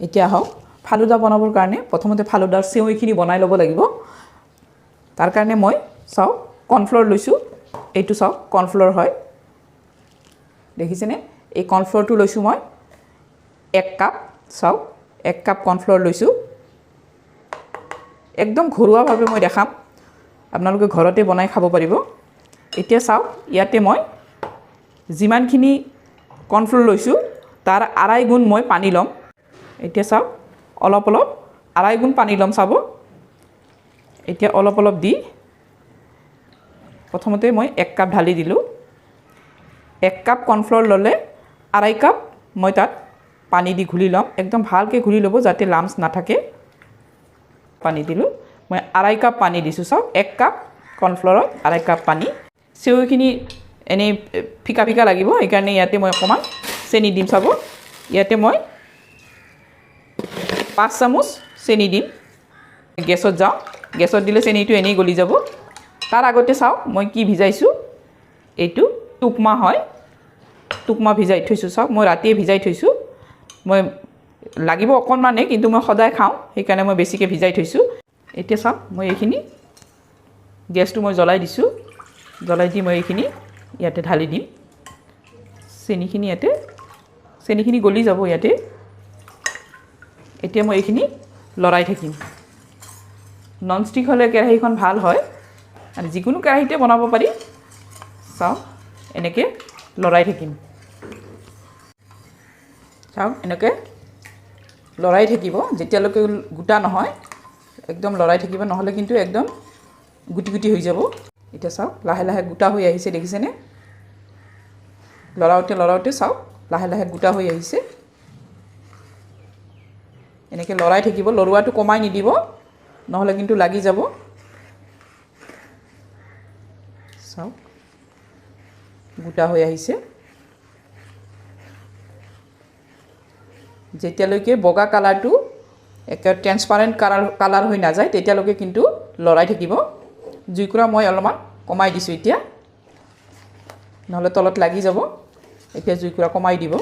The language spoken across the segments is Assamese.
এতিয়া হওক ফালুদা বনাবৰ কাৰণে প্ৰথমতে ফালুদাৰ চেৱৈখিনি বনাই ল'ব লাগিব তাৰ কাৰণে মই চাওক কৰ্ণফ্ল'ৰ লৈছোঁ এইটো চাওক কৰ্ণফ্ল'ৰ হয় দেখিছেনে এই কৰ্ণফ্ল'ৰটো লৈছোঁ মই 1 কাপ চাওক 1 কাপ কৰ্ণফ্ল'ৰ লৈছোঁ একদম ঘৰুৱাভাৱে মই দেখাম আপোনালোকে ঘৰতে বনাই খাব পাৰিব এতিয়া চাওক ইয়াতে মই যিমানখিনি কৰ্ণফ্ল'ৰ লৈছোঁ তাৰ আঢ়াই গুণ মই পানী ল'ম এতিয়া চাওক অলপ অলপ আঢ়াই গুণ পানী ল'ম চাব এতিয়া অলপ অলপ দি প্ৰথমতে মই 1 কাপ ঢালি দিলোঁ 1 কাপ কৰ্ণফ্ল'ৰ ল'লে আঢ়াই কাপ মই তাত পানী দি ঘুলি ল'ম একদম ভালকৈ ঘুলি ল'ব যাতে লাম্পছ নাথাকে পানী দিলোঁ মই আঢ়াই কাপ পানী দিছোঁ চাওক 1 কাপ কৰ্ণফ্ল'ৰত আঢ়াই কাপ পানী চেৱৈখিনি এনেই ফিকা ফিকা লাগিব সেইকাৰণে ইয়াতে মই অকণমান চেনি দিম চাব ইয়াতে মই 5 চামুচ চেনি দিম গেছত যাওঁ গেছত দিলে চেনিটো এনেই গলি যাব তাৰ আগতে চাওক মই কি ভিজাইছোঁ এইটো টুকমা হয় টুকমা ভিজাই থৈছোঁ চাওক মই ৰাতিয়ে ভিজাই থৈছোঁ মই লাগিব অকণমানেই কিন্তু মই সদায় খাওঁ সেইকাৰণে মই বেছিকৈ ভিজাই থৈছোঁ এতিয়া চাওক মই এইখিনি গেছটো মই জ্বলাই দিছোঁ জ্বলাই দি মই এইখিনি ইয়াতে ঢালি দিম চেনিখিনি ইয়াতে চেনিখিনি গলি যাব ইয়াতে এতিয়া মই এইখিনি লৰাই থাকিম নন ষ্টিক হ'লে কেৰাহীখন ভাল হয় আৰু যিকোনো কেৰাহীতে বনাব পাৰি চাওক এনেকৈ লৰাই থাকিম চাওক এনেকৈ লৰাই থাকিব যেতিয়ালৈকে গোটা নহয় একদম লৰাই থাকিব নহ'লে কিন্তু একদম গুটি গুটি হৈ যাব এতিয়া চাওক লাহে লাহে গোটা হৈ আহিছে দেখিছেনে লৰাওঁতে চাওক লাহে লাহে গোটা হৈ আহিছে এনেকৈ লৰাই থাকিব লৰোৱাটো কমাই নিদিব নহ'লে কিন্তু লাগি যাব চাওক গোটা হৈ আহিছে যেতিয়ালৈকে বগা কালাৰটো একে ট্ৰেন্সপাৰেণ্ট কালাৰ হৈ নাযায় তেতিয়ালৈকে কিন্তু লৰাই থাকিব জুইকুৰা মই অলপমান কমাই দিছোঁ এতিয়া নহ'লে তলত লাগি যাব এতিয়া জুইকুৰা কমাই দিব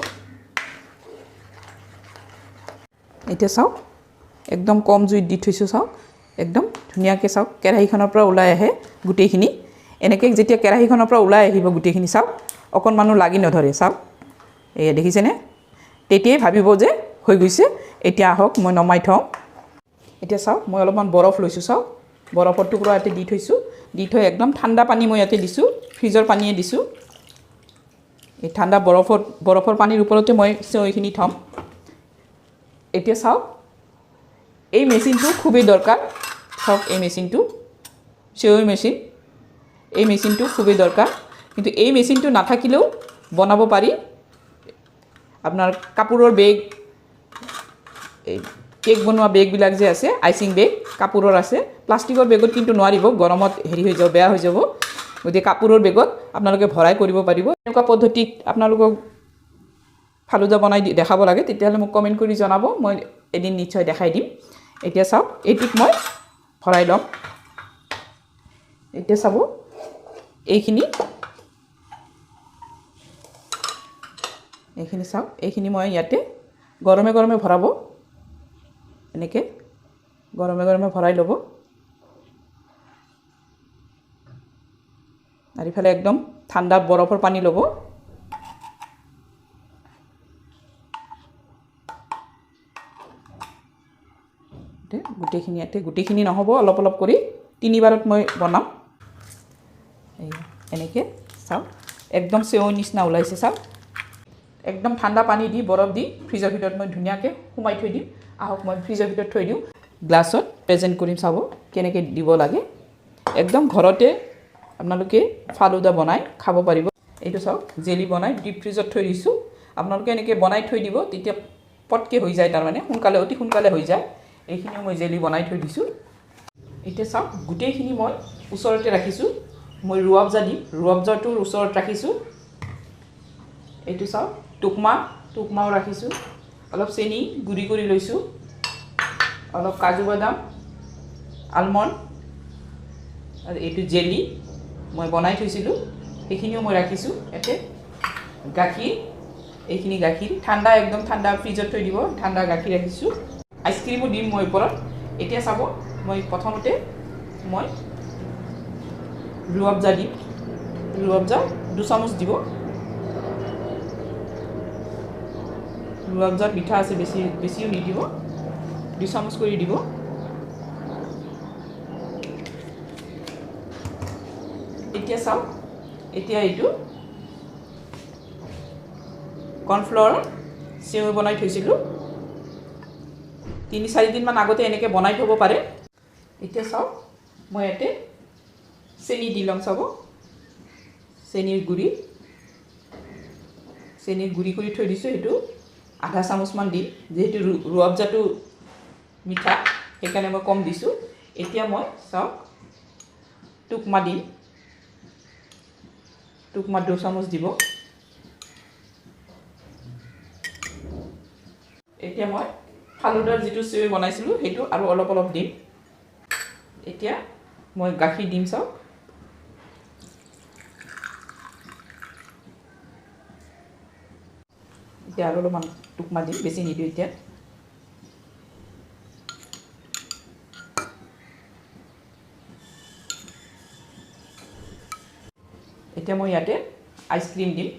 এতিয়া চাওক একদম কম জুইত দি থৈছোঁ চাওক একদম ধুনীয়াকৈ চাওক কেৰাহীখনৰ পৰা ওলাই আহে গোটেইখিনি এনেকৈ যেতিয়া কেৰাহীখনৰ পৰা ওলাই আহিব গোটেইখিনি চাওক অকণমানো লাগি নধৰে চাওক এয়া দেখিছেনে তেতিয়াই ভাবিব যে হৈ গৈছে এতিয়া আহক মই নমাই থওঁ এতিয়া চাওক মই অলপমান বৰফ লৈছোঁ চাওক বৰফৰ টুকুৰা ইয়াতে দি থৈছোঁ দি থৈ একদম ঠাণ্ডা পানী মই ইয়াতে দিছোঁ ফ্ৰিজৰ পানীয়ে দিছোঁ এই ঠাণ্ডা বৰফৰ পানীৰ ওপৰতে মই চেৱৈখিনি থ'ম এতিয়া চাওক এই মেচিনটো খুবেই দৰকাৰ চাওক এই মেচিনটো চেৱৈ মেচিন এই মেচিনটো খুবেই দৰকাৰ কিন্তু এই মেচিনটো নাথাকিলেও বনাব পাৰি আপোনাৰ কাপোৰৰ বেগ এই কেক বনোৱা বেগবিলাক যে আছে আইচিং বেগ কাপোৰৰ আছে প্লাষ্টিকৰ বেগত কিন্তু নোৱাৰিব গৰমত হেৰি হৈ যাব বেয়া হৈ যাব গতিকে কাপোৰৰ বেগত আপোনালোকে ভৰাই কৰিব পাৰিব এনেকুৱা পদ্ধতিত আপোনালোকক ফালুদা বনাই দেখাব লাগে তেতিয়াহ'লে মোক কমেণ্ট কৰি জনাব মই এদিন নিশ্চয় দেখাই দিম এতিয়া চাওক এইটোত মই ভৰাই ল'ম এতিয়া চাব এইখিনি চাওক এইখিনি মই ইয়াতে গৰমে গৰমে ভৰাব এনেকৈ গৰমে গৰমে ভৰাই ল'ব আৰু ইফালে একদম ঠাণ্ডা বৰফৰ পানী ল'ব গোটেইখিনি ইয়াতে গোটেইখিনি নহ'ব অলপ অলপ কৰি 3 বাৰত মই বনাম এই এনেকৈ চাওক একদম চেৱৈ নিচিনা ওলাইছে চাওক একদম ঠাণ্ডা পানী দি বৰফ দি ফ্ৰিজৰ ভিতৰত মই ধুনীয়াকৈ সোমাই থৈ দিম আহক মই ফ্ৰিজৰ ভিতৰত থৈ দিওঁ গ্লাছত প্ৰেজেণ্ট কৰিম চাব কেনেকৈ দিব লাগে একদম ঘৰতে আপোনালোকে ফালুদা বনাই খাব পাৰিব এইটো চাওক জেলি বনাই ডিপ ফ্ৰিজত থৈ দিছোঁ আপোনালোকে এনেকৈ বনাই থৈ দিব তেতিয়া পটকৈ হৈ যায় তাৰমানে সোনকালে অতি সোনকালে হৈ যায় এইখিনিও মই জেলি বনাই থৈ দিছোঁ এতিয়া চাওক গোটেইখিনি মই ওচৰতে ৰাখিছোঁ মই ৰুৱাবজা দিম ৰুৱাবজাটোৰ ওচৰত ৰাখিছোঁ এইটো চাওক টুকমাও ৰাখিছোঁ অলপ চেনি গুড়ি কৰি লৈছোঁ অলপ কাজু বাদাম আলমণ্ড আৰু এইটো জেলি মই বনাই থৈছিলোঁ সেইখিনিও মই ৰাখিছোঁ ইয়াতে গাখীৰ এইখিনি গাখীৰ ঠাণ্ডা একদম ঠাণ্ডা ফ্ৰিজত থৈ দিব ঠাণ্ডা গাখীৰ ৰাখিছোঁ আইচক্ৰীমো দিম মই ওপৰত এতিয়া চাব মই প্ৰথমতে মই ৰুৱাবজা দিম ৰুৱাবজা 2 চামুচ দিব ৰুৱাবজাত মিঠা আছে বেছিও নিদিব 2 চামুচ কৰি দিব এতিয়া চাওক এতিয়া এইটো কৰ্ণফ্লাৱাৰ চেউ বনাই থৈছিলোঁ 3-4 দিন মান আগতে এনেকৈ বনাই থ'ব পাৰে এতিয়া চাওক মই ইয়াতে চেনি দি ল'ম চাব চেনিৰ গুড়ি কৰি থৈ দিছোঁ সেইটো আধা চামুচমান দিম যেহেতু ৰুৱাবজাটো মিঠা সেইকাৰণে মই কম দিছোঁ এতিয়া মই চাওক টুকমা দিম টুকমা 2 চামুচ দিব এতিয়া মই ফালুদাৰ যিটো চেউ বনাইছিলোঁ সেইটো আৰু অলপ অলপ দিম এতিয়া মই গাখীৰ দিম চাওক এতিয়া আৰু অলপমান টুকমা দিম বেছি নিদিওঁ এতিয়া এতিয়া মই ইয়াতে আইচক্ৰীম দিম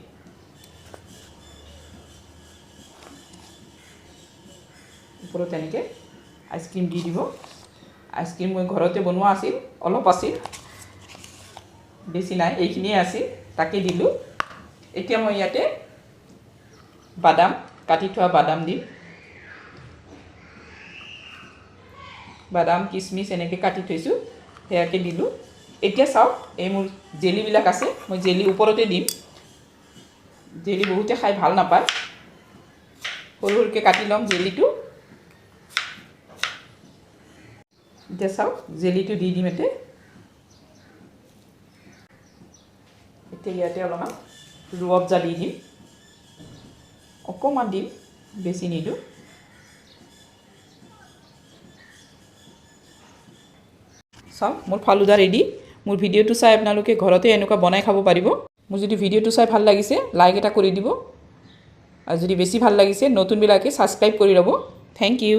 ওপৰত এনেকৈ আইচক্ৰীম দি দিব আইচক্ৰীম মই ঘৰতে বনোৱা আছিল অলপ আছিল বেছি নাই এইখিনিয়ে আছিল তাকে দিলোঁ এতিয়া মই ইয়াতে বাদাম কাটি থোৱা বাদাম দিম বাদাম কিচমিচ এনেকৈ কাটি থৈছোঁ সেয়াকে দিলোঁ এতিয়া চাওক এই মোৰ জেলিবিলাক আছে মই জেলি ওপৰতে দিম জেলি বহুতে খাই ভাল নাপায় সৰু সৰুকৈ কাটি ল'ম জেলিটো এতিয়া চাওক জেলিটো দি দিম এতিয়া ইয়াতে অলপমান ৰুৱাবজা দি দিম অকণমান দিম বেছি নিদিওঁ চাওক মোৰ ফালুদা ৰেডি মোৰ ভিডিঅ'টো চাই আপোনালোকে ঘৰতে এনেকুৱা বনাই খাব পাৰিব মোৰ যদি ভিডিঅ'টো চাই ভাল লাগিছে লাইক এটা কৰি দিব আৰু যদি বেছি ভাল লাগিছে নতুনবিলাকে ছাবস্ক্ৰাইব কৰি ল'ব থেংক ইউ